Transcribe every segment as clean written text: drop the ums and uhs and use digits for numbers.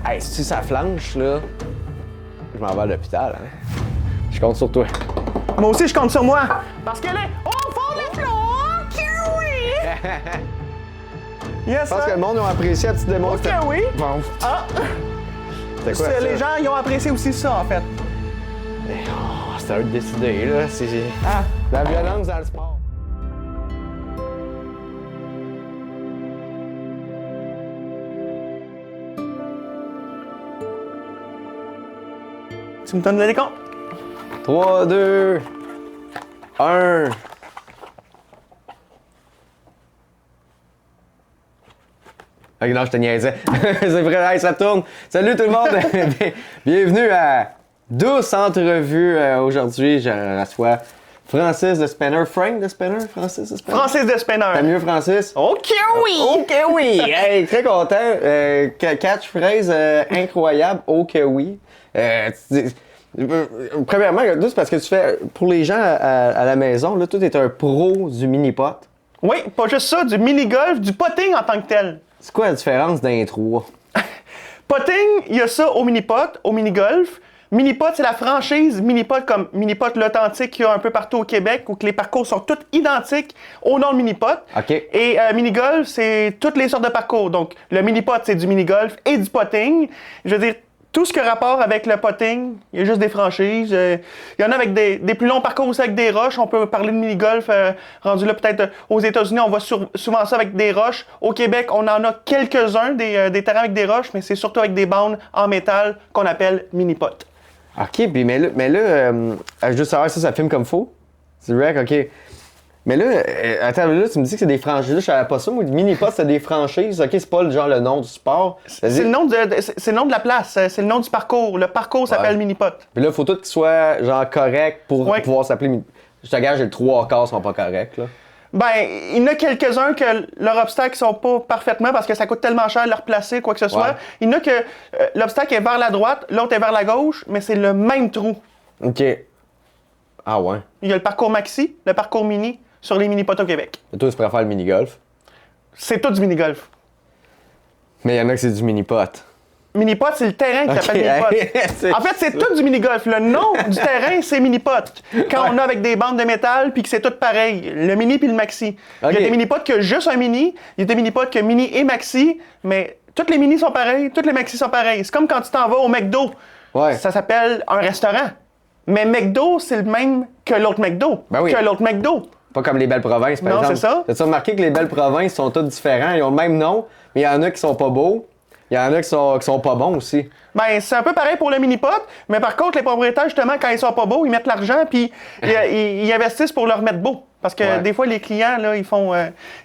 Hey, si ça flanche, là, je m'en vais à l'hôpital, hein. Je compte sur toi. Moi aussi, je compte sur moi. Parce qu'elle est au fond des flots. Kiwi! Yes, Je pense que le monde a apprécié la petite démonstration. Ok, oui. Bon. Ah! C'était quoi ça? Les gens, ils ont apprécié aussi ça, en fait. Oh, c'est à eux de décider, là. C'est Ah! la violence dans le sport. Tu me donnes le décompte? 3, 2, 1. Ok, non, je te niaisais. C'est vrai, hey, ça tourne. Salut tout le monde. Bienvenue à Douce Entrevue. Aujourd'hui, je reçois Francis de Spinner. Frank de Spinner? Francis de Spinner? Francis de Spinner. T'as mieux, Francis? Ok, oui! Ok, oui! Hey, très content. Catchphrase incroyable. Ok, oui. Premièrement, c'est parce que tu fais, pour les gens à la maison, là, toi, t'es un pro du mini-pot. Oui, pas juste ça, du mini-golf, du potting en tant que tel. C'est quoi la différence d'un trois? Potting, il y a ça au mini-pot, au mini-golf. Mini-pot, c'est la franchise Mini-pot comme Mini-pot l'authentique qu'il y a un peu partout au Québec, où que les parcours sont tous identiques au nom de Mini-pot. OK. Et mini-golf, c'est toutes les sortes de parcours. Donc, le mini-pot, c'est du mini-golf et du potting. Je veux dire, tout ce qui a rapport avec le potting, il y a juste des franchises. Il y en a avec des plus longs parcours aussi avec des roches. On peut parler de mini-golf rendu là peut-être aux États-Unis. On voit souvent ça avec des roches. Au Québec, on en a quelques-uns, des terrains avec des roches, mais c'est surtout avec des bandes en métal qu'on appelle mini-pot. OK, puis mais là juste savoir ça filme comme faux? C'est vrai, OK. Mais là, attends, là, tu me dis que c'est des franchises. Là, je savais pas ça. Moi, mini-pot, c'est des franchises. OK, c'est pas genre le nom du sport. C'est le nom de la place, c'est le nom du parcours. Le parcours s'appelle mini-pot. Puis là, il faut tout qu'il soit genre correct pour pouvoir s'appeler mini. Je te gage, les 3/4 sont pas corrects, là. Ben, il y en a quelques-uns que leurs obstacles sont pas parfaitement parce que ça coûte tellement cher de les replacer, quoi que ce soit. Ouais. Il y en a que l'obstacle est vers la droite, l'autre est vers la gauche, mais c'est le même trou. OK. Ah ouais. Il y a le parcours maxi, le parcours mini sur les mini-pots au Québec. Et toi, tu préfères le mini-golf. C'est tout du mini-golf. Mais il y en a que c'est du mini-pot. Mini-pot, c'est le terrain qui s'appelle mini-pot. En fait, c'est tout du mini-golf. Le nom du terrain, c'est mini-pot. Quand on a avec des bandes de métal puis que c'est tout pareil, le mini puis le maxi. Il y a des mini-pots qui ont juste un mini, il y a des mini-pots qui ont mini et maxi, mais toutes les mini sont pareilles, toutes les maxi sont pareilles. C'est comme quand tu t'en vas au McDo. Ouais. Ça s'appelle un restaurant. Mais McDo, c'est le même que l'autre McDo. Ben oui. Que l'autre McDo. Pas comme les belles provinces, par Non, exemple. c'est ça. T'as-tu remarqué que les belles provinces sont toutes différents? Ils ont le même nom, mais il y en a qui sont pas beaux. Il y en a qui sont pas bons aussi. Ben, c'est un peu pareil pour le mini-pot, mais par contre, les propriétaires, justement, quand ils sont pas beaux, ils mettent l'argent puis ils investissent pour le remettre beau. Parce que des fois, les clients, là, ils font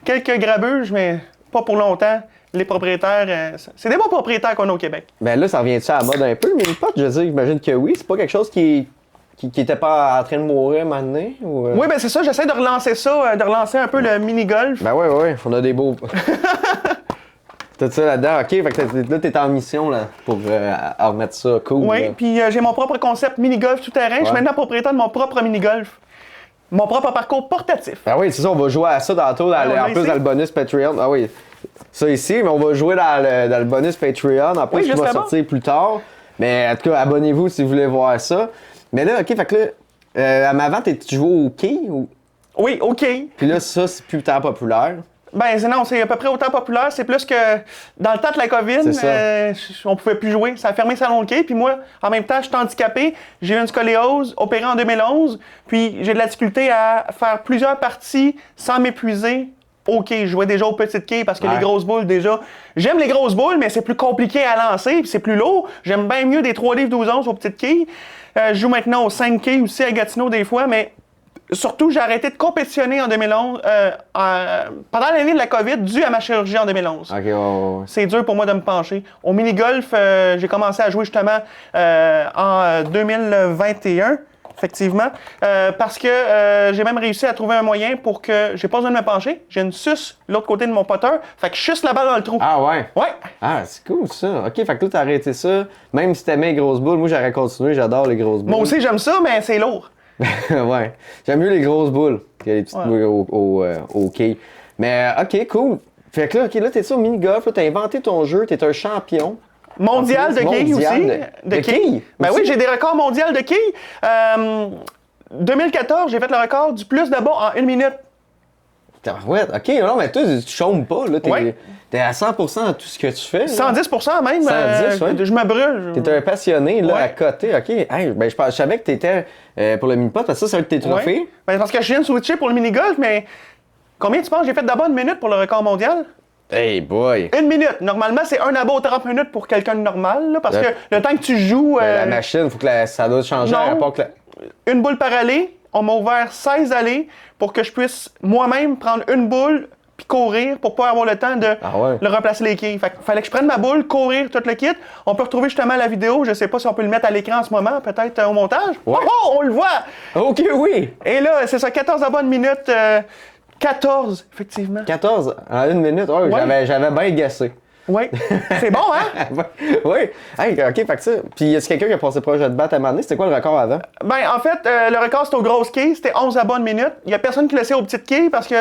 quelques grabuges, mais pas pour longtemps. Les propriétaires, c'est des bons propriétaires qu'on a au Québec. Ben là, ça revient-tu à la mode un peu, le mini-pot? Je veux dire, j'imagine que oui. C'est pas quelque chose qui était pas en train de mourir maintenant? Ou Oui, ben c'est ça, j'essaie de relancer ça, de relancer un peu le mini-golf. Ben ouais, on a des beaux... T'as ça là-dedans, OK, fait que là, t'es en mission là, pour remettre ça cool. Oui, puis j'ai mon propre concept mini-golf tout-terrain. Je suis maintenant propriétaire de mon propre mini-golf. Mon propre parcours portatif. Ben oui, c'est ça, on va jouer à ça tantôt, en plus dans le bonus Patreon. Ah oui, ça ici, mais on va jouer dans le bonus Patreon, en plus qui va sortir plus tard. Mais en tout cas, abonnez-vous si vous voulez voir ça. Mais là, OK, fait que là, à ma vente, tu jouais au quai ou... Oui, OK. Puis là, ça, c'est plus tant populaire. Ben non, c'est à peu près autant populaire. C'est plus que dans le temps de la COVID, on pouvait plus jouer. Ça a fermé Salon de quai. Puis moi, en même temps, je suis handicapé. J'ai eu une scoliose opérée en 2011. Puis j'ai de la difficulté à faire plusieurs parties sans m'épuiser. OK, je jouais déjà aux petites quilles parce que les grosses boules, déjà... J'aime les grosses boules, mais c'est plus compliqué à lancer, puis c'est plus lourd. J'aime bien mieux des 3 livres 12 onces aux petites quilles. Je joue maintenant aux 5 quilles aussi à Gatineau des fois, mais surtout, j'ai arrêté de compétitionner en 2011, pendant l'année de la COVID, dû à ma chirurgie en 2011. OK, ouais. C'est dur pour moi de me pencher. Au mini-golf, j'ai commencé à jouer justement en 2021. Effectivement, parce que j'ai même réussi à trouver un moyen pour que j'ai pas besoin de me pencher. J'ai une suce de l'autre côté de mon poteur, fait que je suce la balle dans le trou. Ah ouais? Ouais. Ah, c'est cool ça. OK, fait que toi, t'as arrêté ça. Même si t'aimais les grosses boules, moi j'aurais continué, j'adore les grosses boules. Moi aussi, j'aime ça, mais c'est lourd. Ouais. J'aime mieux les grosses boules que les petites boules au quai. Mais OK, cool. Fait que là, OK, là, t'es ça au mini-golf, là, t'as inventé ton jeu, t'es un champion. Mondial de quilles aussi. De quilles? Ben oui, j'ai des records mondiaux de quilles. 2014, j'ai fait le record du plus de bas en 1 minute. Ouais, ok, non, mais toi, tu chômes pas, là. T'es à 100% dans tout ce que tu fais. Là. 110% même. 110, ouais. Je me brûle. T'es un passionné, là, à côté. Ok, hey, ben, je savais que t'étais pour le mini-pot, parce que ça, c'est un de tes trophées. Ouais. Ben, parce que je viens de switcher pour le mini-golf, mais combien tu penses que j'ai fait d'abord 1 minute pour le record mondial? Hey boy! 1 minute. Normalement, c'est un abat aux 30 minutes pour quelqu'un de normal, là, parce que le temps que tu joues... La machine, faut que ça doit changer à rapport que une boule par allée. On m'a ouvert 16 allées pour que je puisse moi-même prendre une boule puis courir pour pas avoir le temps de le remplacer les quilles. Fait fallait que je prenne ma boule, courir, tout le kit. On peut retrouver justement la vidéo. Je sais pas si on peut le mettre à l'écran en ce moment, peut-être au montage. Ouais. Oh, on le voit! OK, oui! Et là, c'est ça, 14 abats de minute. 14, effectivement. 14 en 1 minute? Ouais. J'avais bien guessé. Oui. C'est bon, hein? Oui. Hey, OK, fait que ça. Puis, y a-t-il quelqu'un qui a passé proche de te battre à un moment donné? C'était quoi le record avant? Ben, en fait, le record, c'était aux grosses quilles. C'était 11 abats de minute. Il y a personne qui l'essaie aux petites quilles parce que...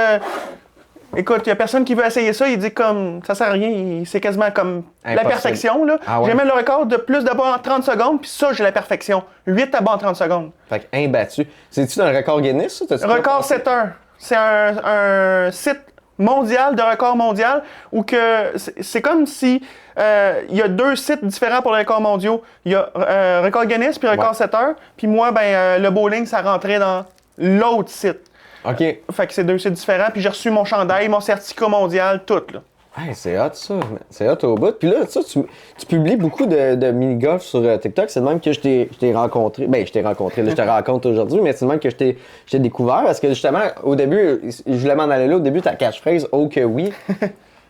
Écoute, il y a personne qui veut essayer ça. Il dit comme... Ça sert à rien. C'est quasiment comme la perfection, là. Ah ouais. J'ai même le record de plus d'abats en 30 secondes. Puis ça, j'ai la perfection. 8 abats en 30 secondes. Fait que imbattu. C'est-tu dans le record Guinness, ça? Record 7-1. C'est un site mondial de record mondial où que c'est comme si il y a 2 sites différents pour les records mondiaux. Il y a record Guinness puis record 7 heures. Puis moi, ben le bowling, ça rentrait dans l'autre site. OK. Fait que c'est 2 sites différents. Puis j'ai reçu mon chandail, mon certificat mondial, tout, là. Hey, c'est hot, ça. C'est hot au bout. Puis là, ça, tu publies beaucoup de mini-golf sur TikTok. C'est de même que je t'ai rencontré. Ben, je t'ai rencontré. Là, je te rencontre aujourd'hui, mais c'est de même que je t'ai découvert. Parce que justement, au début, je voulais m'en aller là. Au début, ta catchphrase « Oh que oui ».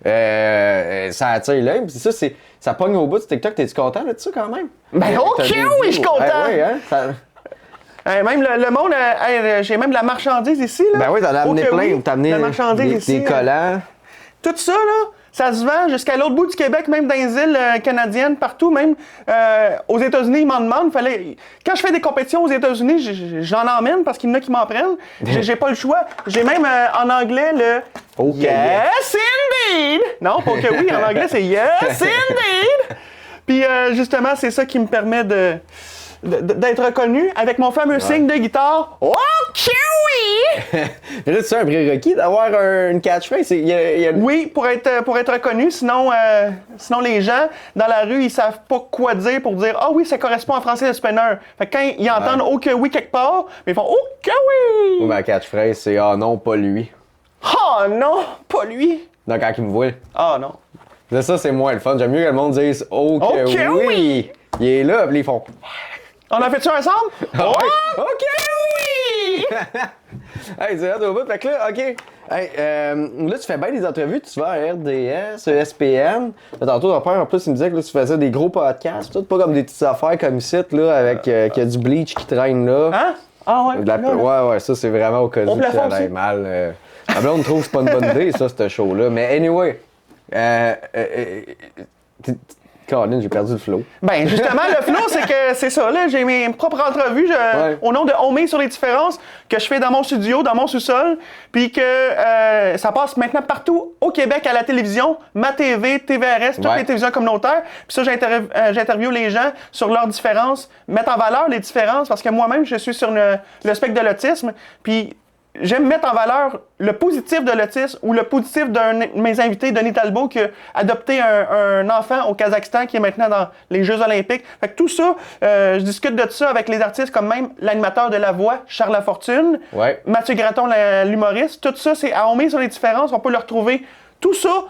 Ça attire l'œil. Puis ça pogne au bout de TikTok. T'es-tu content de ça quand même? Ben, OK, oui, je suis content! Oui, hein? Même le monde, j'ai même de la marchandise ici, là. Ben oui, t'en as amené plein. Oui, T'as amené des collants. Tout ça, là, ça se vend jusqu'à l'autre bout du Québec, même dans les îles canadiennes, partout, même aux États-Unis, ils m'en demandent. Quand je fais des compétitions aux États-Unis, j'en emmène parce qu'il y en a qui m'en prennent. J'ai pas le choix. J'ai même en anglais le Yes indeed! Non, pas que oui, en anglais c'est Yes indeed! Puis justement, c'est ça qui me permet d'être reconnu avec mon fameux signe de guitare. OK, oui! Là, c'est un prérequis d'avoir une catchphrase. Oui, pour être reconnu. Sinon les gens dans la rue, ils savent pas quoi dire pour dire ah oui, ça correspond en français le spinner. Fait que quand ils entendent OK, oui quelque part, ils font OK, oui! Ou ma catchphrase, c'est ah non, pas lui. Ah non, pas lui! Donc, quand ils me voient. Ah non. Ça, c'est moins le fun. J'aime mieux que le monde dise OK, oui! Il est là, puis ils font. On a fait ça ensemble? Oh, OK, oui! Hey, c'est hâte au bout. Fait que là, OK. Hey, là, tu fais bien des entrevues. Tu vas à RDS, ESPN. Tantôt, ton père, en plus, il me disait que là, tu faisais des gros podcasts. Tout, pas comme des petites affaires comme ici, là, avec qu'il y a du bleach qui traîne là. Hein? Ah ouais? Ouais, ça, c'est vraiment au cas où ça allait mal. Ma blonde trouve que c'est pas une bonne idée, ça, ce show-là. Mais anyway, Colin, j'ai perdu le flow. Ben justement, le flow, c'est ça, là. J'ai mes propres entrevues au nom de Homé sur les différences que je fais dans mon studio, dans mon sous-sol, puis que ça passe maintenant partout au Québec à la télévision, Ma TV, TVRS, toutes les télévisions communautaires. Puis ça, j'interviewe les gens sur leurs différences, mettre en valeur les différences, parce que moi-même, je suis sur le spectre de l'autisme, puis j'aime mettre en valeur le positif de l'autisme ou le positif d'un de mes invités, Denis Talbot, qui a adopté un enfant au Kazakhstan qui est maintenant dans les Jeux olympiques. Fait que tout ça, je discute de ça avec les artistes comme même l'animateur de La Voix, Charles Lafortune, Mathieu Graton, l'humoriste. Tout ça, c'est à Homé sur les différences. On peut le retrouver, tout ça,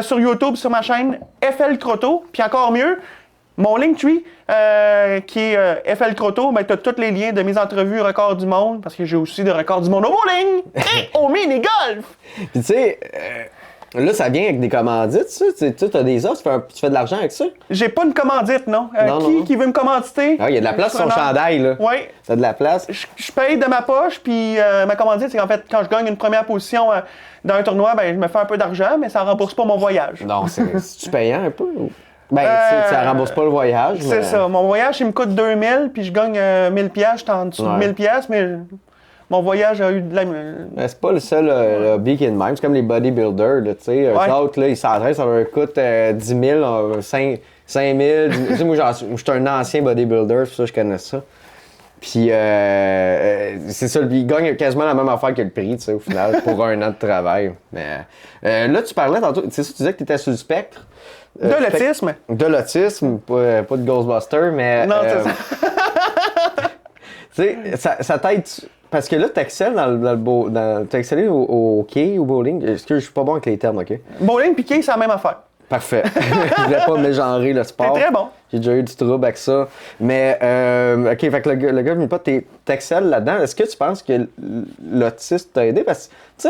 sur YouTube, sur ma chaîne FL Croteau. Puis encore mieux, mon Linktree, qui est FL Croteau, ben, tu as tous les liens de mes entrevues records du monde, parce que j'ai aussi des records du monde au bowling et au mini-golf! Puis tu sais, là, ça vient avec des commandites, ça? Tu as des offres, tu fais de l'argent avec ça? J'ai pas une commandite, non. Qui veut me commanditer? Ah, il y a de la place sur son chandail, là. Oui. T'as de la place? Je paye de ma poche, puis ma commandite, c'est qu'en fait, quand je gagne une première position dans un tournoi, ben, je me fais un peu d'argent, mais ça rembourse pas mon voyage. Non, c'est-tu payant un peu? Ben, ça rembourse pas le voyage. C'est ça. Mon voyage, il me coûte 2000, puis je gagne 1000$, j'étais en dessous de 1000$, mais mon voyage a eu de la... C'est pas le seul hobby qui est de même. C'est comme les bodybuilders, tu sais. Eux autres, là, ils s'entraînent, ça leur coûte 10 000, 5 000. Tu sais, moi, je suis un ancien bodybuilder, c'est pour ça que je connais ça. Puis, c'est ça, ils gagnent quasiment la même affaire que le prix, tu sais, au final, pour un an de travail. Mais là, tu parlais tantôt, c'est ça, tu disais que tu étais sur le spectre. De l'autisme. De l'autisme, pas de Ghostbuster, mais... Non, c'est ça. Tu sais, ça t'aide... Parce que là, t'excelles t'as excellé au quai, au bowling. Excuse, je suis pas bon avec les termes, OK? Bowling puis quai, c'est la même affaire. Parfait. Je voulais pas mégenrer le sport. C'est très bon. J'ai déjà eu du trouble avec ça. Mais, OK, fait que le gars me dit pas, t'excelles là-dedans. Est-ce que tu penses que l'autiste t'a aidé? Parce que,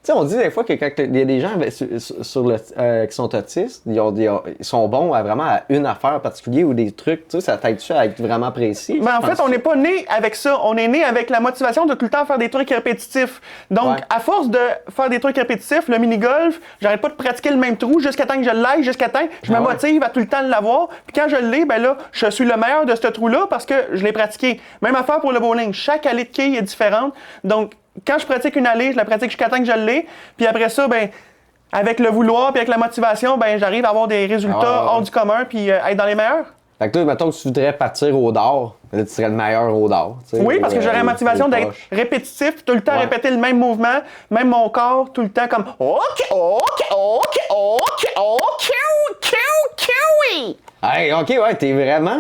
tu sais, on dit des fois que quand il y a des gens qui sont autistes, ils sont bons vraiment à une affaire particulière ou des trucs, tu sais, ça t'aide-tu à être vraiment précis? Ben, en fait, on n'est pas né avec ça. On est né avec la motivation de tout le temps faire des trucs répétitifs. Donc, à force de faire des trucs répétitifs, le mini-golf, j'arrête pas de pratiquer le même trou jusqu'à temps que je l'aille, jusqu'à temps je me motive à tout le temps de l'avoir. Puis quand je l'ai, ben là, je suis le meilleur de ce trou-là parce que je l'ai pratiqué. Même affaire pour le bowling. Chaque allée de quai est différente. Donc, quand je pratique une allée, je la pratique jusqu'à temps que je l'ai. Puis après ça, ben, avec le vouloir puis avec la motivation, ben, j'arrive à avoir des résultats hors du commun puis être dans les meilleurs. Fait que toi, mettons que tu voudrais partir au dard, là, tu serais le meilleur au dard. Oui, parce que j'aurais la motivation d'être répétitif, tout le temps répéter le même mouvement, même mon corps, tout le temps comme Hey, OK, ouais, t'es vraiment...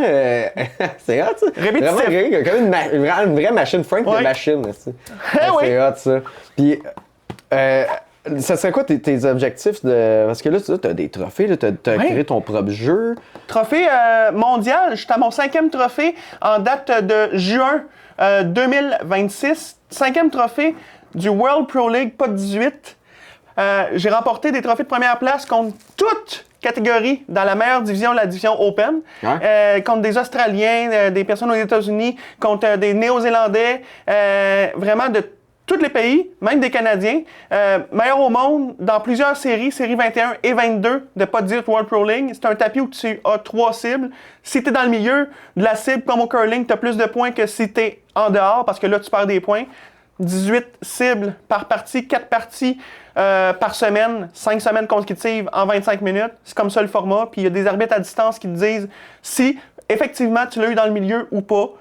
c'est hot, ça. Répétitif. Vraiment, comme une vraie machine. Frank de machine, tu sais. C'est hot, ça. Puis, ça serait quoi tes objectifs de... Parce que là, tu as des trophées, tu as créé ton propre jeu. Trophée mondial, je suis à mon 5e trophée en date de juin 2026. 5e trophée du World Pro League, pas de 18. J'ai remporté des trophées de première place contre toutes catégories dans la meilleure division, la division Open, contre des Australiens, des personnes aux États-Unis, contre des Néo-Zélandais, vraiment de tous les pays, même des Canadiens. Meilleur au monde dans plusieurs séries 21 et 22 de pas de 18 World Pro League. C'est un tapis où tu as 3 cibles. Si tu es dans le milieu de la cible comme au curling, tu as plus de points que si tu es en dehors parce que là, tu perds des points. 18 cibles par partie, 4 parties par semaine, 5 semaines consécutives en 25 minutes. C'est comme ça le format. Puis il y a des arbitres à distance qui te disent si effectivement tu l'as eu dans le milieu ou pas.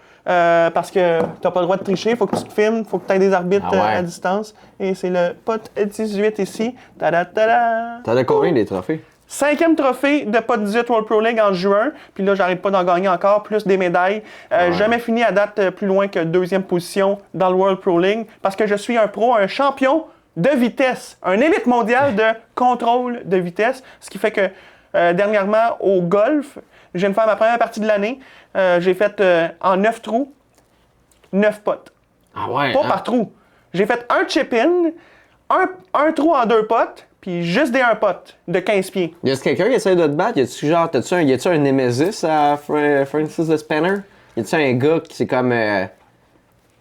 Parce que tu n'as pas le droit de tricher, il faut que tu te filmes, il faut que tu aies des arbitres à distance. Et c'est le pot 18 ici. Ta-da-ta-da! T'en as combien des trophées? 5e trophée de pas 18 World Pro League en juin. Puis là, j'arrête pas d'en gagner encore, plus des médailles. Jamais fini à date plus loin que 2e position dans le World Pro League parce que je suis un pro, un champion de vitesse, un élite mondial de contrôle de vitesse. Ce qui fait que dernièrement, au golf, je viens de faire ma première partie de l'année. J'ai fait en 9 trous, 9 potes. Ah ouais? Pas par trou. J'ai fait un chip-in, un trou en 2 potes, puis juste des 1 potes de 15 pieds. Y a-t-il quelqu'un qui essaie de te battre? Y a-tu un Nemesis à Francis the Spanner? Y a-tu un gars qui c'est comme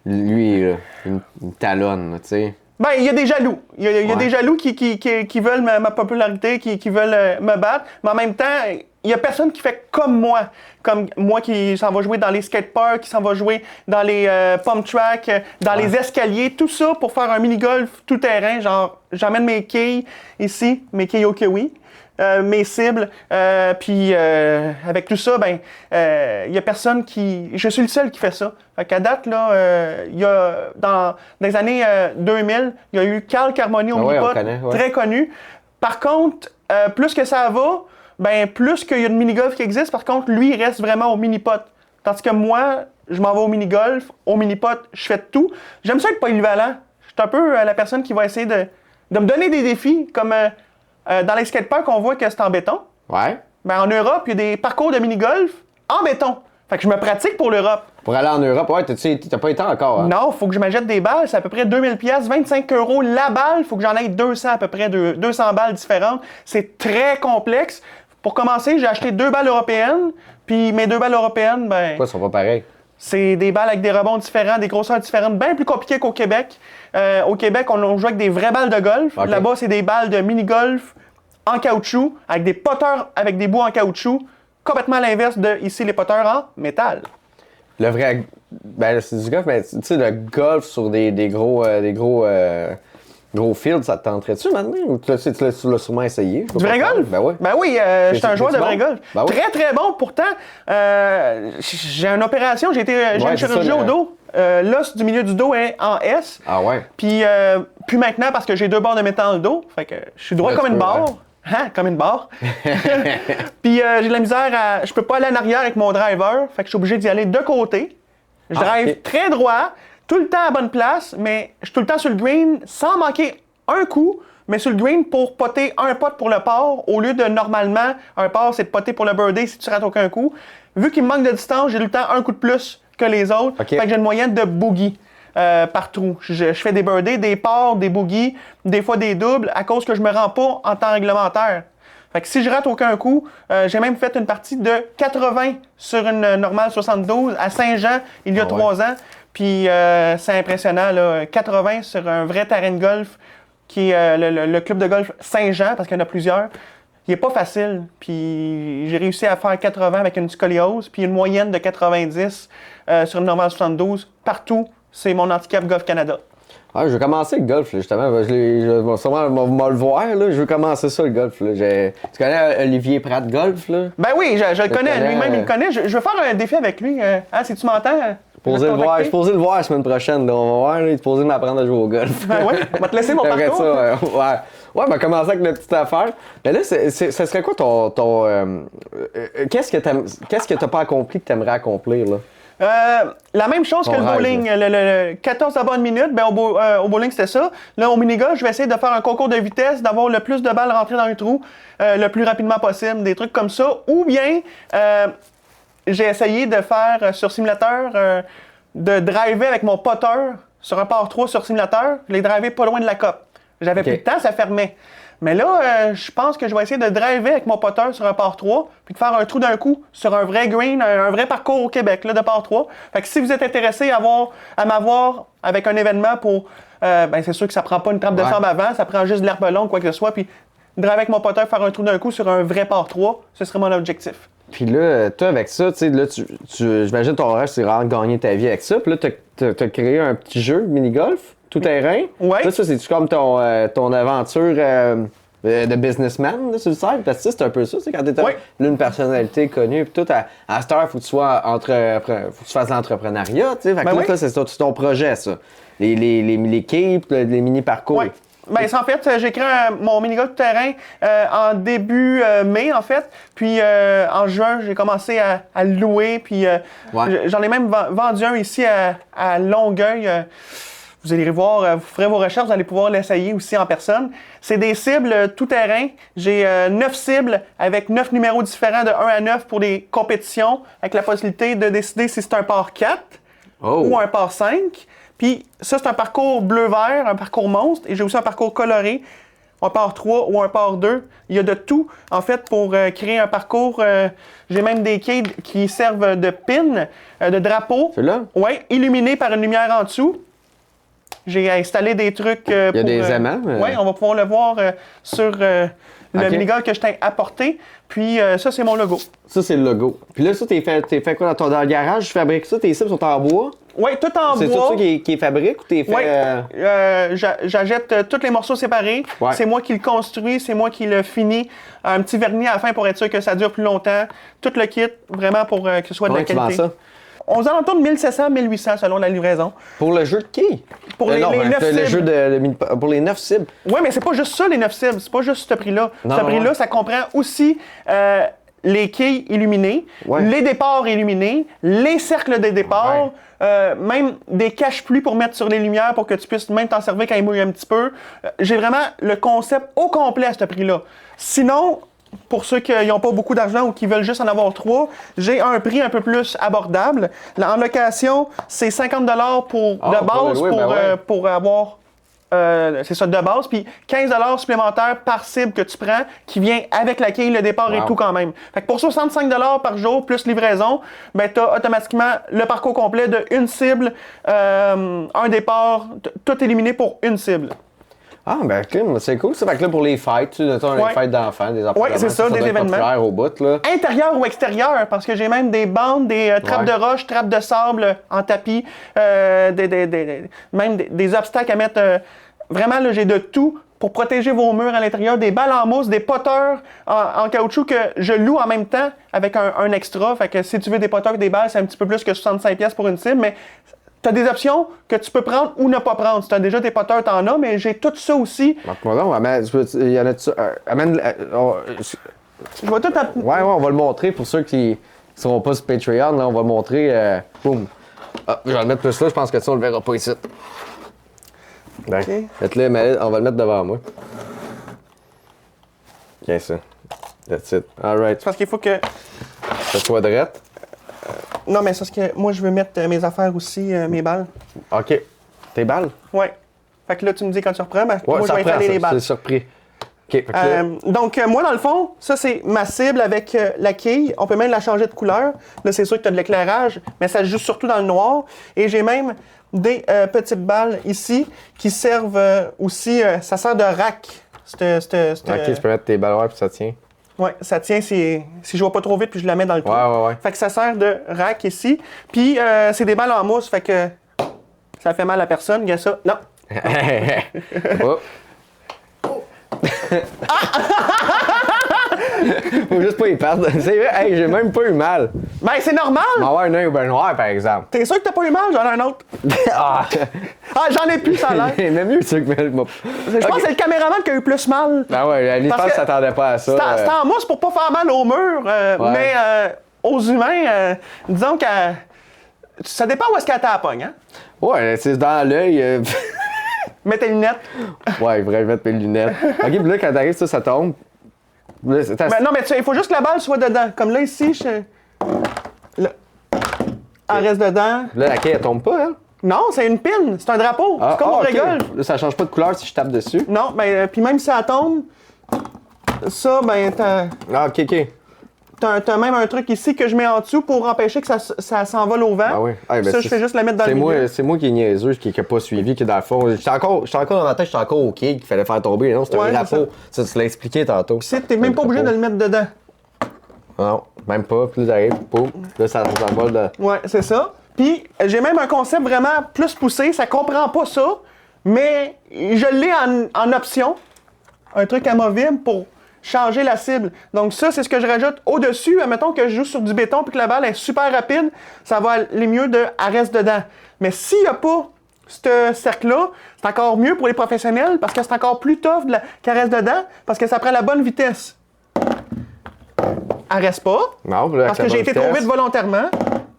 lui, là, une talonne, tu sais? Ben, il y a des jaloux. Il y a des jaloux qui veulent ma popularité, qui veulent me battre, mais en même temps, il y a personne qui fait comme moi qui s'en va jouer dans les skateparks, qui s'en va jouer dans les pump tracks, dans les escaliers, tout ça pour faire un mini-golf tout terrain, genre j'emmène mes quilles ici, mes quilles au kiwi, mes cibles, puis avec tout ça, ben il y a personne je suis le seul qui fait ça. Fait qu'à date, là, il y a, dans les années 2000, il y a eu Carl Carmoni au mini-pot, très connu. Par contre, plus que ça va, ben plus qu'il y a de mini-golf qui existe, par contre, lui, il reste vraiment au mini-pot. Tandis que moi, je m'en vais au mini-golf, au mini-pot, je fais tout. J'aime ça être polyvalent. Je suis un peu la personne qui va essayer de me donner des défis, comme dans les skateparks, on voit que c'est en béton. Ouais. Ben en Europe, il y a des parcours de mini-golf en béton. Fait que je me pratique pour l'Europe. Pour aller en Europe, ouais, t'as pas été encore, hein? Non, faut que je m'achète des balles, c'est à peu près 2000$, 25 € la balle, faut que j'en aille 200 à peu près, 200 balles différentes. C'est très complexe. Pour commencer, j'ai acheté 2 balles européennes, puis mes 2 balles européennes, ben... Pourquoi ils sont pas pareils? C'est des balles avec des rebonds différents, des grosseurs différentes, bien plus compliquées qu'au Québec. Au Québec, on joue avec des vraies balles de golf. Okay. Là-bas, c'est des balles de mini-golf en caoutchouc, avec des poteurs avec des bouts en caoutchouc, complètement à l'inverse de ici, les poteurs en métal. Le vrai Ben, c'est du golf, mais tu sais, le golf sur des gros fields, ça te tenterait-tu maintenant? Ou tu l'as sûrement essayé? Du vrai golf? Ben oui. Ben oui, je suis un joueur de vrai golf. Ben oui. Très, très bon. Pourtant, j'ai une opération, j'ai une chirurgie au dos. L'os du milieu du dos est en S. Ah ouais? Puis maintenant, parce que j'ai 2 barres de métal dans le dos, fait que je suis droit comme une barre. Hein, comme une barre. Puis j'ai de la misère à... Je peux pas aller en arrière avec mon driver, fait que je suis obligé d'y aller de côté. Je drive très droit, tout le temps à bonne place, mais je suis tout le temps sur le green sans manquer un coup, mais sur le green pour potter un pot pour le par, au lieu de normalement, un par c'est de potter pour le birdie si tu rates aucun coup. Vu qu'il me manque de distance, j'ai tout le temps un coup de plus que les autres, fait que j'ai une moyenne de bogey. Par trou. Je fais des birdies, des pars, des boogies, des fois des doubles, à cause que je me rends pas en temps réglementaire. Fait que si je rate aucun coup, j'ai même fait une partie de 80 sur une normale 72 à Saint-Jean il y a 3 ans. Puis c'est impressionnant, là, 80 sur un vrai terrain de golf qui est le club de golf Saint-Jean, parce qu'il y en a plusieurs. Il n'est pas facile. Puis j'ai réussi à faire 80 avec une scoliose, puis une moyenne de 90 sur une normale 72 partout. C'est mon handicap Golf Canada. Ah, je vais commencer le golf, là, justement. Je vais sûrement le voir. Là. Je veux commencer ça, le golf. Là. Tu connais Olivier Pratt Golf? Là? Ben oui, je le connais. Lui-même, il le connaît. Je veux faire un défi avec lui. Si tu m'entends, je suis supposé le voir la semaine prochaine. Là. On va voir. Il est supposé m'apprendre à jouer au golf. Ben oui, on va te laisser mon parcours. Ça, ouais, ben commencer avec notre petite affaire. Mais là, ça serait quoi ton qu'est-ce que t'as pas accompli que t'aimerais accomplir, là? La même chose que le bowling, le 14 à bonne minute, ben au bowling c'était ça. Là au mini-golf, je vais essayer de faire un concours de vitesse, d'avoir le plus de balles rentrées dans un trou le plus rapidement possible, des trucs comme ça. Ou bien j'ai essayé de faire sur simulateur, de driver avec mon putter sur un par 3 sur simulateur, je l'ai drivé pas loin de la cope. J'avais plus de temps, ça fermait. Mais là, je pense que je vais essayer de driver avec mon putter sur un par 3, puis de faire un trou d'un coup sur un vrai green, un vrai parcours au Québec, là, de par 3. Fait que si vous êtes intéressé à m'avoir avec un événement pour... ben c'est sûr que ça prend pas une trappe de sable avant, ça prend juste de l'herbe longue, quoi que ce soit, puis driver avec mon putter, faire un trou d'un coup sur un vrai par 3, ce serait mon objectif. Puis là, toi, avec ça, tu sais, là, j'imagine ton rêve, c'est vraiment de gagner ta vie avec ça. Puis là, t'as créé un petit jeu de mini-golf, tout terrain. Ouais. Là, ça, c'est-tu comme ton aventure de businessman, là, sur le site? Parce que c'est un peu ça, c'est quand t'es une personnalité connue. Puis tout, à cette heure, faut que tu fasses l'entrepreneuriat, tu sais. Fait que là, c'est ton projet, ça. Les keeps, les mini-parcours. Ouais. Ben, en fait, j'ai créé mon mini-golf de terrain en début mai, en fait. Puis en juin, j'ai commencé à le louer. Puis j'en ai même vendu un ici à Longueuil. Vous allez voir, vous ferez vos recherches, vous allez pouvoir l'essayer aussi en personne. C'est des cibles tout terrain. J'ai 9 cibles avec 9 numéros différents de 1 à 9 pour des compétitions, avec la possibilité de décider si c'est un par 4 ou un par 5. Puis ça, c'est un parcours bleu-vert, un parcours monstre. Et j'ai aussi un parcours coloré, un par 3 ou un par 2. Il y a de tout, en fait, pour créer un parcours. J'ai même des quais qui servent de pin, de drapeau. C'est là? Oui, illuminés par une lumière en dessous. J'ai installé des trucs Il y a des aimants? Oui, on va pouvoir le voir sur le mini-golf que je t'ai apporté. Puis ça, c'est mon logo. Ça, c'est le logo. Puis là, ça, t'es fait quoi dans le garage? Tu fabriques ça? Tes cibles sont en bois? Oui, tout en bois. C'est ça qui est fabrique ou t'es fait... Oui, j'achète tous les morceaux séparés. Ouais. C'est moi qui le construis, c'est moi qui le finis. Un petit vernis à la fin pour être sûr que ça dure plus longtemps. Tout le kit, vraiment pour que ce soit de la qualité. Tu vends ça? On se alentours de 1700, 1800 selon la livraison. Pour le jeu de quai? Pour les 9 cibles. Le jeu pour les 9 cibles. Oui, mais c'est pas juste ça, les 9 cibles. C'est pas juste ce prix-là. Ce prix-là, ça comprend aussi les quais illuminés, les départs illuminés, les cercles de départ, même des cache-pluies pour mettre sur les lumières pour que tu puisses même t'en servir quand il mouille un petit peu. J'ai vraiment le concept au complet à ce prix-là. Sinon... Pour ceux qui n'ont pas beaucoup d'argent ou qui veulent juste en avoir 3, j'ai un prix un peu plus abordable. En location, c'est 50$ de base pour avoir... c'est ça, de base. Puis 15$ supplémentaires par cible que tu prends, qui vient avec la quille, le départ et tout quand même. Fait que pour 65$ par jour, plus livraison, ben tu as automatiquement le parcours complet de une cible, un départ, tout éliminé pour une cible. Ah, ben, c'est cool. C'est fait que là, pour les fêtes, tu sais, les fêtes d'enfants, des Oui, c'est ça, des événements. Au bout, là. Intérieur ou extérieur, parce que j'ai même des bandes, des trappes de roche, trappes de sable en tapis, même des obstacles à mettre. Vraiment, là, j'ai de tout pour protéger vos murs à l'intérieur, des balles en mousse, des poteurs en caoutchouc que je loue en même temps avec un extra. Fait que si tu veux des poteurs, des balles, c'est un petit peu plus que 65$ pour une cible, mais tu as des options que tu peux prendre ou ne pas prendre. Si tu as déjà des poteurs, tu en as, mais j'ai tout ça aussi. Il y en a amène. Je vais tout Ouais, on va le montrer pour ceux qui ne seront pas sur Patreon. Là, on va le montrer. Boum. Ah, je vais le mettre plus là, je pense que ça, on le verra pas ici. Ben, okay. On va le mettre devant moi. Tiens ça. That's it. Alright. C'est parce qu'il faut que ça soit drette. Non, mais c'est parce que moi, je veux mettre mes affaires aussi, mes balles. OK. Tes balles? Ouais. Fait que là, tu me dis quand tu reprends, ben, moi, je vais installer les balles. C'est surpris. OK. Donc, moi, dans le fond, ça, c'est ma cible avec la quille. On peut même la changer de couleur. Là, c'est sûr que tu as de l'éclairage, mais ça joue surtout dans le noir. Et j'ai même des petites balles ici qui servent aussi... ça sert de rack. OK, tu peux mettre tes balles, ouais, puis ça tient. Oui, ça tient si je vais pas trop vite puis je la mets dans le trou. Ouais. Fait que ça sert de rack ici. Puis c'est des balles en mousse, fait que ça fait mal à personne. Regarde ça. Non. Oh. Faut juste pas y perdre. C'est vrai, hey, j'ai même pas eu mal. Ben, c'est normal! M'avoir un œil au ben noir, par exemple. T'es sûr que t'as pas eu mal? J'en ai un autre. J'en ai plus, ça a l'air. Même mieux, ça que je pense que c'est le caméraman qui a eu plus mal. Ah ouais, Alice s'attendait pas à ça. C'était en mousse pour pas faire mal au mur, mais aux humains, disons que ça dépend où est-ce qu'elle t'a pogne, hein? Ouais, c'est dans l'œil. Mets tes lunettes. Ouais, il faudrait mettre mes lunettes. OK, puis là, quand t'arrives, ça tombe. Là, non, mais il faut juste que la balle soit dedans. Comme là, ici, là. Elle reste dedans. Là, la quille, elle tombe pas, hein? Non, c'est une pin. C'est un drapeau. C'est comme au rigole. Là, ça change pas de couleur si je tape dessus. Non, mais puis même si ça tombe, ça, ben, t'as... Ah, OK. T'as même un truc ici que je mets en dessous pour empêcher que ça s'envole au vent. Ah oui. Ça, je fais juste la mettre dans le milieu. C'est moi qui est niaiseux, qui n'a pas suivi, qui est dans le fond. J'étais encore dans ma tête, j'étais encore OK, qu'il fallait faire tomber. Non, c'était un drapeau. Ça, tu l'as expliqué tantôt. T'es même pas obligé de le mettre dedans. Non, même pas. Puis là, j'arrive, pouf. Là, ça s'envole de... Ouais, c'est ça. Puis, j'ai même un concept vraiment plus poussé. Ça comprend pas ça, mais je l'ai en option. Un truc amovible pour changer la cible. Donc ça, c'est ce que je rajoute au-dessus. Mettons que je joue sur du béton puis que la balle est super rapide, ça va aller mieux elle reste dedans. Mais s'il n'y a pas ce cercle-là, c'est encore mieux pour les professionnels parce que c'est encore plus tough qu'elle reste dedans parce que ça prend la bonne vitesse. Elle reste pas. Non, parce que j'ai été trop vite volontairement.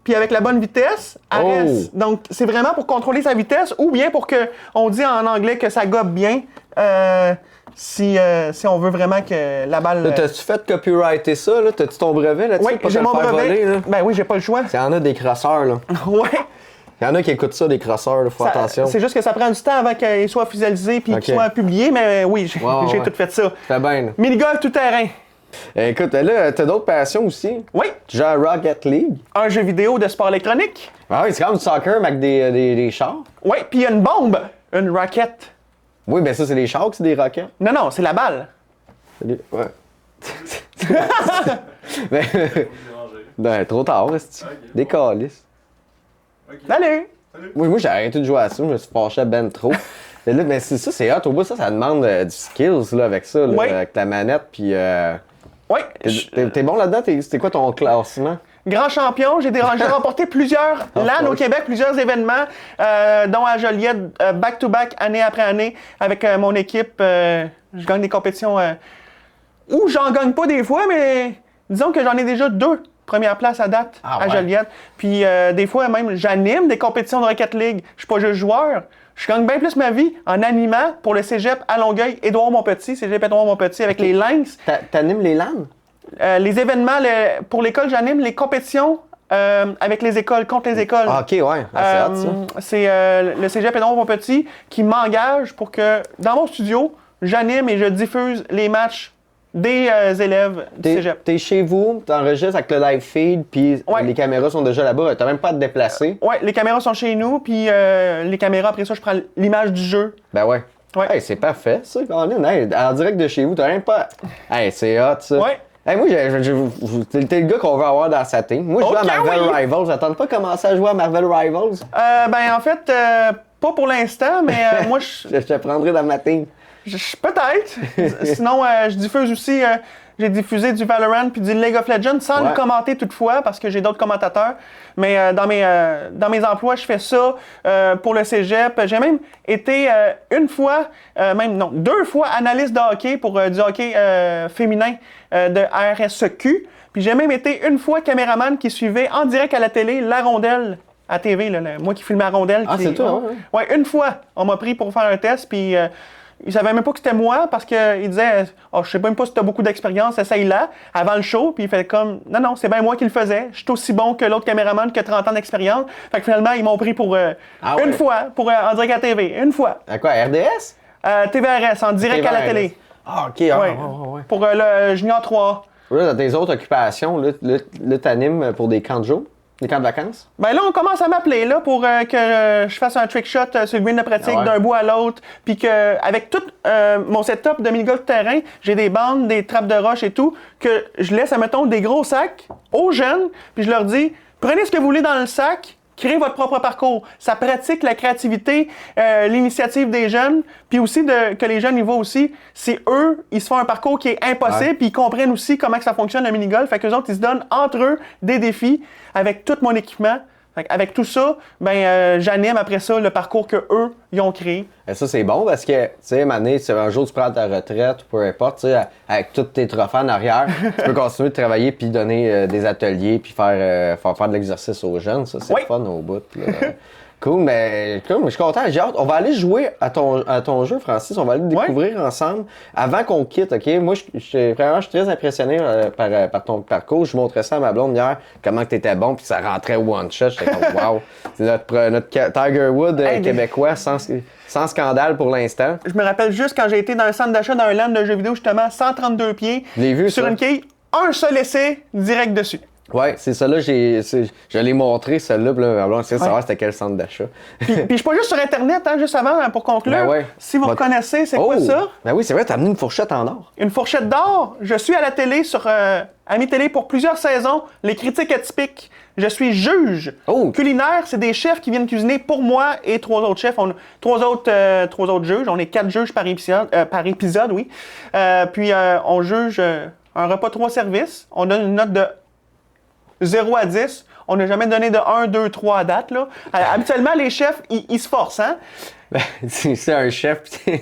Puis avec la bonne vitesse, elle reste. Donc c'est vraiment pour contrôler sa vitesse ou bien pour que, on dit en anglais que ça gobe bien. Si on veut vraiment que la balle... T'as-tu fait copyrighter ça, là? T'as-tu ton brevet là-dessus? Oui, j'ai mon brevet. Voler, là? Ben oui, j'ai pas le choix. Il y en a des crosseurs, là. Ouais. Il y en a qui écoutent ça, des crosseurs, là. Faut attention. C'est juste que ça prend du temps avant qu'il soit officialisé puis qu'il soit publié, mais oui, j'ai tout fait ça. Fait bien. Mini-golf tout terrain. Écoute, là, t'as d'autres passions aussi? Oui. Tu joues à Rocket League? Un jeu vidéo de sport électronique. Ah oui, c'est comme du soccer, mais avec des chars. Oui, puis il y a une bombe, une rocket. Oui, ben ça, c'est des chars, c'est des roquettes. Non, c'est la balle. Ouais. Ben, trop tard, c'est des calices. Salut! Oui, moi, j'ai arrêté de jouer à ça, je me suis fâché ben trop. Mais là, ben, c'est ça, c'est hot. Au bout, ça demande du skills là, avec ça, là, avec ta manette, puis... Oui. T'es bon là-dedans? C'était quoi ton classement? Grand champion, j'ai remporté plusieurs LAN au Québec, plusieurs événements, dont à Joliette, back-to-back, année après année, avec mon équipe. Je gagne des compétitions où j'en gagne pas des fois, mais disons que j'en ai déjà 2 premières places à date à Joliette. Puis des fois même, j'anime des compétitions de Rocket League. Je suis pas juste joueur. Je gagne bien plus ma vie en animant pour le cégep à Longueuil, Édouard-Montpetit, cégep Édouard-Montpetit avec les Lynx. T'animes les LAN? Les événements, pour l'école, j'anime les compétitions avec les écoles, contre les écoles. Ah, OK, ouais. C'est hâte, ça. C'est le cégep Édouard-Montpetit qui m'engage pour que, dans mon studio, j'anime et je diffuse les matchs des élèves du cégep. T'es chez vous, t'enregistres avec le live feed, puis les caméras sont déjà là-bas. T'as même pas à te déplacer. Ouais, les caméras sont chez nous, puis les caméras, après ça, je prends l'image du jeu. Ben ouais. Ouais. Hey, c'est parfait, ça, Colin. Hey, en direct de chez vous, t'as même pas. Hey, c'est hot, ça. Ouais. Hey, moi, t'es le gars qu'on veut avoir dans sa team. Moi, je joue à Marvel Rivals. J'attends pas de commencer à jouer à Marvel Rivals. En fait, pas pour l'instant, mais moi, je te prendrai dans ma team. Peut-être. Sinon, je diffuse aussi. J'ai diffusé du Valorant puis du League of Legends sans le commenter toutefois parce que j'ai d'autres commentateurs. Mais dans mes emplois, je fais ça pour le cégep. J'ai même été deux fois analyste de hockey pour du hockey féminin de RSEQ. Puis j'ai même été une fois caméraman qui suivait en direct à la télé la rondelle à TV. Moi qui filmais la rondelle. Ah, c'est toi, hein? Ouais, une fois, on m'a pris pour faire un test. Puis il savait même pas que c'était moi parce qu'il disait je sais même pas si tu as beaucoup d'expérience, essaye-la avant le show. Puis il fait comme non, c'est bien moi qui le faisais. Je suis aussi bon que l'autre caméraman qui a 30 ans d'expérience. Fait que finalement, ils m'ont pris pour une fois, pour en direct à TV. Une fois. À quoi, RDS? TVRS, en direct à la télé. Ah, OK. Ouais. Pour le Junior 3. Là, dans tes autres occupations, là t'animes pour des camps de jour? Des camps de vacances? Ben là, on commence à m'appeler là pour que je fasse un trick shot sur le green de pratique d'un bout à l'autre. Puis qu'avec tout mon setup de mini-golf terrain, j'ai des bandes, des trappes de roche et tout, que je laisse, admettons, des gros sacs aux jeunes. Puis je leur dis, prenez ce que vous voulez dans le sac, créez votre propre parcours. Ça pratique la créativité, l'initiative des jeunes, puis aussi que les jeunes y voient aussi, c'est eux, ils se font un parcours qui est impossible, puis ils comprennent aussi comment que ça fonctionne le mini-golf. Fait qu'eux autres, ils se donnent entre eux des défis avec tout mon équipement. Avec tout ça, j'anime après ça le parcours qu'eux, ils ont créé. Et ça, c'est bon parce que, tu sais, Mané, si un jour tu prends ta retraite ou peu importe, tu sais, avec tous tes trophées en arrière, tu peux continuer de travailler puis donner des ateliers puis faire de l'exercice aux jeunes. Ça, c'est fun au bout. Là. Cool, mais je suis content, j'ai hâte. On va aller jouer à ton jeu, Francis. On va aller le découvrir ensemble avant qu'on quitte, OK? Moi, je suis très impressionné par ton parcours. Je montrais ça à ma blonde hier, comment tu étais bon, puis ça rentrait one shot. J'étais comme, wow! C'est notre Tiger Woods québécois sans scandale pour l'instant. Je me rappelle juste quand j'ai été dans un centre d'achat d'un land de jeux vidéo, justement, 132 pieds, sur une quille, un seul essai, direct dessus. Ouais, c'est ça là, je l'ai montré, celle-là, puis là, on sait savoir c'était quel centre d'achat. Puis je suis pas juste sur Internet, juste avant, pour conclure. Si vous reconnaissez, c'est quoi ça? Ben oui, c'est vrai, t'as amené une fourchette en or. Une fourchette d'or? Je suis à la télé, sur Ami Télé, pour plusieurs saisons, les critiques atypiques. Je suis juge culinaire, c'est des chefs qui viennent cuisiner pour moi et 3 autres chefs. On a 3 autres juges, on est 4 juges par épisode, oui. Puis on juge un repas 3 services, on donne une note de 0 à 10. On n'a jamais donné de 1, 2, 3 à date. Là. Habituellement, les chefs, ils se forcent. Hein? Ben, c'est un chef, tu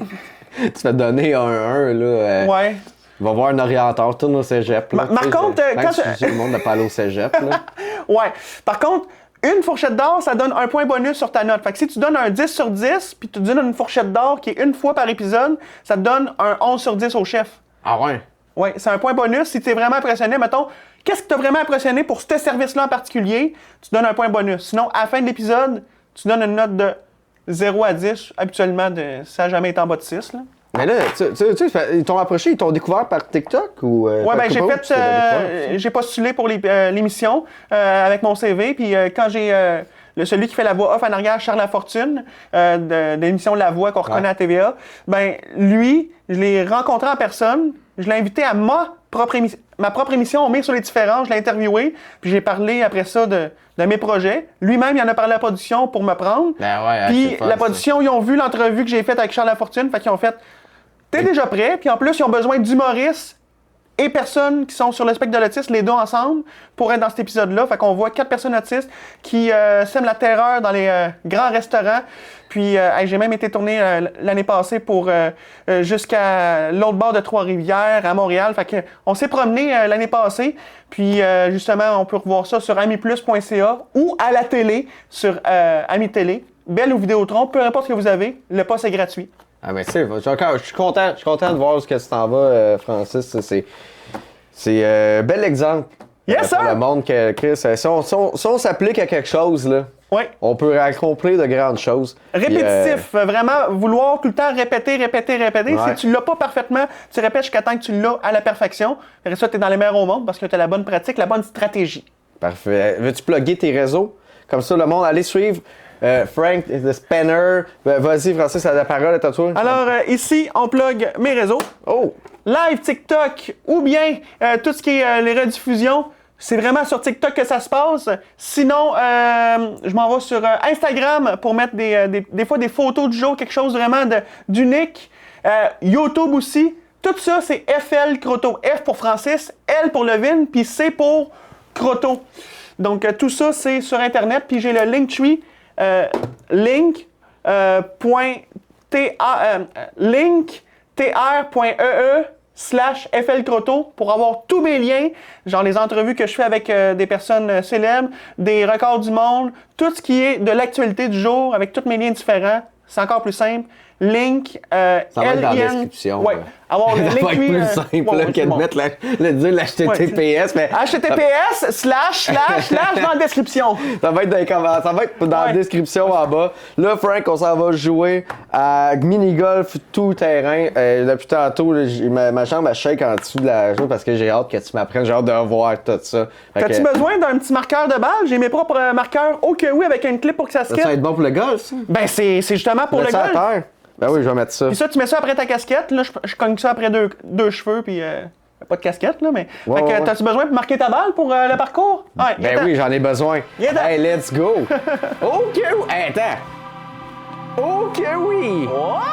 fais donner un 1. Là, ouais. Il va voir un orienteur, tourne au cégep. Là, par contre, quand le monde n'a pas allé au cégep. Là. Ouais. Par contre, une fourchette d'or, ça donne un point bonus sur ta note. Fait que si tu donnes un 10 sur 10, puis tu donnes une fourchette d'or qui est une fois par épisode, ça te donne un 11 sur 10 au chef. Ah ouais? Oui, c'est un point bonus. Si tu es vraiment impressionné, mettons, qu'est-ce qui t'a vraiment impressionné pour ce service-là en particulier, tu donnes un point bonus. Sinon, à la fin de l'épisode, tu donnes une note de 0 à 10. Habituellement, ça n'a jamais été en bas de 6. Là. Mais là, ils t'ont approché, ils t'ont découvert par TikTok ou... Oui, j'ai postulé pour l'émission avec mon CV. Puis quand j'ai... celui qui fait la voix off en arrière, Charles Lafortune, de l'émission La Voix qu'on reconnaît à TVA, lui, je l'ai rencontré en personne. Je l'ai invité à ma propre émission, On met sur les différents, je l'ai interviewé, puis j'ai parlé après ça de mes projets. Lui-même, il en a parlé à la production pour me prendre. Puis la production, ils ont vu l'entrevue que j'ai faite avec Charles Lafortune, fait qu'ils ont fait « T'es déjà prêt? » Puis en plus, ils ont besoin d'humoristes et personnes qui sont sur le spectre de l'autisme, les deux ensemble, pour être dans cet épisode-là. Fait qu'on voit 4 personnes autistes qui sèment la terreur dans les grands restaurants. Puis j'ai même été tourné l'année passée pour jusqu'à l'autre bord de Trois-Rivières, à Montréal. Fait que on s'est promené l'année passée. Puis justement, on peut revoir ça sur amiplus.ca ou à la télé sur Ami Télé. Belle ou Vidéotron, peu importe ce que vous avez, le poste est gratuit. Ah mais tu sais, je suis content de voir ce que tu t'en vas, Francis. C'est un bel exemple pour le monde que Chris. Si on s'applique à quelque chose, là, on peut accomplir de grandes choses. Répétitif, vraiment vouloir tout le temps répéter. Ouais. Si tu l'as pas parfaitement, tu répètes jusqu'à temps que tu l'as à la perfection. Après ça, tu es dans les meilleurs au monde parce que tu as la bonne pratique, la bonne stratégie. Parfait. Veux-tu plugger tes réseaux? Comme ça, le monde, allez suivre Frank, the Spanner. Vas-y, Francis, la parole est à toi. Alors, ici, on plug mes réseaux. Oh! Live TikTok ou bien tout ce qui est les rediffusions. C'est vraiment sur TikTok que ça se passe. Sinon, je m'en vais sur Instagram pour mettre des fois des photos du jour, quelque chose vraiment d'unique. YouTube aussi. Tout ça, c'est FL Croteau. F pour Francis, L pour Levin, puis C pour Croteau. Donc, tout ça, c'est sur Internet. Puis j'ai le Linktree, link.tr.ee/FL Croteau pour avoir tous mes liens, genre les entrevues que je fais avec des personnes célèbres, des records du monde, tout ce qui est de l'actualité du jour avec tous mes liens différents. C'est encore plus simple. Link, ça va être dans la description. Ouais. Avoir le link, ça va être plus simple que de mettre l'HTTPS. Mais... HTTPS / dans la description. Ça va être dans les commentaires, ça va être dans la description en bas. Là, Frank, on s'en va jouer à mini-golf tout terrain. Depuis tantôt, ma chambre elle shake en dessous de la joue parce que j'ai hâte que tu m'apprennes. J'ai hâte de revoir tout ça. T'as-tu besoin d'un petit marqueur de balle? J'ai mes propres marqueurs au cas où avec une clip pour que ça se quitte. Ça va être bon pour le golf, ça? Ben, c'est justement pour le golf. Ben oui, je vais mettre ça. Puis ça, tu mets ça après ta casquette. Là, je cogne ça après deux cheveux, puis pas de casquette, là, mais... Ouais, fait que, t'as-tu besoin de marquer ta balle pour le parcours? Ouais, ben oui, j'en ai besoin. Hey, let's go! OK! Hey, attends! OK, oui! Ouais!